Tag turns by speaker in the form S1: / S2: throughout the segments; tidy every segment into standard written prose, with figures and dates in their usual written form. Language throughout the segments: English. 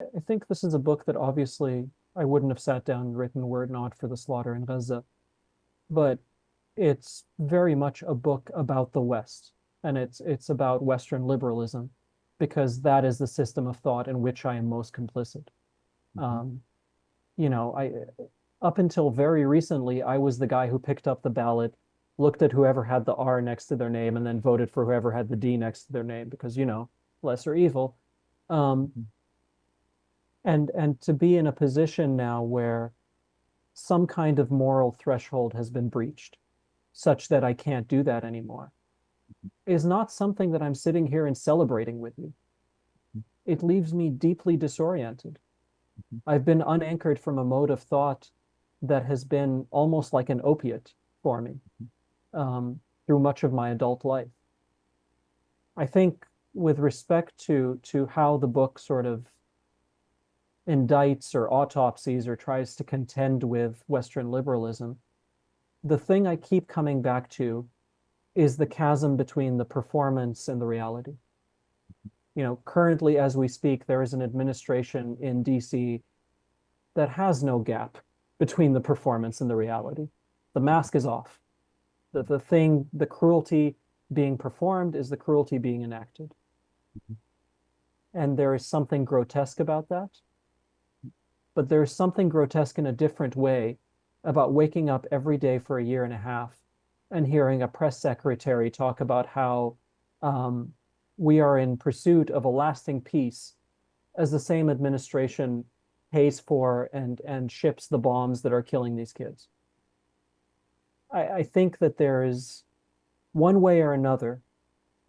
S1: I think this is a book that obviously I wouldn't have sat down and written were it not for the slaughter in Gaza, but it's very much a book about the West, and it's about Western liberalism, because that is the system of thought in which I am most complicit.
S2: Mhm.
S1: Um, I up until very recently, I was the guy who picked up the ballot, looked at whoever had the R next to their name, and then voted for whoever had the D next to their name because, lesser evil. Um,
S2: Mhm.
S1: and to be in a position now where some kind of moral threshold has been breached such that I can't do that anymore is not something that I'm sitting here and celebrating with you. It leaves me deeply disoriented.
S2: Mhm.
S1: I've been unanchored from a mode of thought that has been almost like an opiate for me through much of my adult life. I think with respect to how the book sort of indicts or autopsies or tries to contend with Western liberalism, the thing I keep coming back to is the chasm between the performance and the reality. Currently as we speak, there is an administration in DC that has no gap between the performance and the reality. The mask is off. The cruelty being performed is the cruelty being enacted. And there is something grotesque about that. But there is something grotesque in a different way about waking up every day for a year and a half and hearing a press secretary talk about how um, we are in pursuit of a lasting peace as the same administration pays for and ships the bombs that are killing these kids. I think that there is one way or another,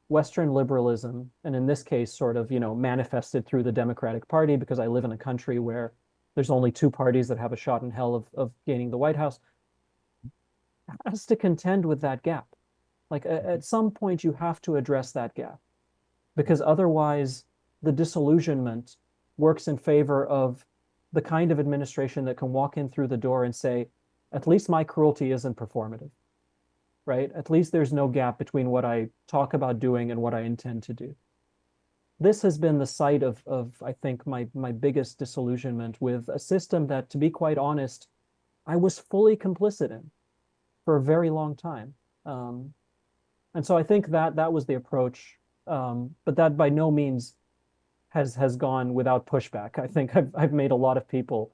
S1: Western liberalism, and in this case, sort of, manifested through the Democratic Party, because I live in a country where there's only two parties that have a shot in hell of gaining the White House, has to contend with that gap. Like
S2: Mhm.
S1: at some point, you have to address that gap because otherwise, the disillusionment works in favor of the kind of administration that can walk in through the door and say, at least my cruelty isn't performative, right? At least there's no gap between what I talk about doing and what I intend to do. This has been the site of I think my biggest disillusionment with a system that, to be quite honest, I was fully complicit in for a very long time. Um, and so I think that was the approach, but that by no means has gone without pushback. I think I've made a lot of people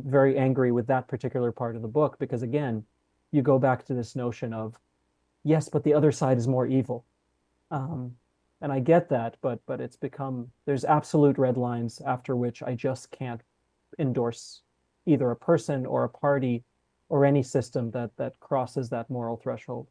S1: very angry with that particular part of the book because again, you go back to this notion of yes, but the other side is more evil. Um, and I get that, but it's become there's absolute red lines after which I just can't endorse either a person or a party or any system that crosses that moral threshold.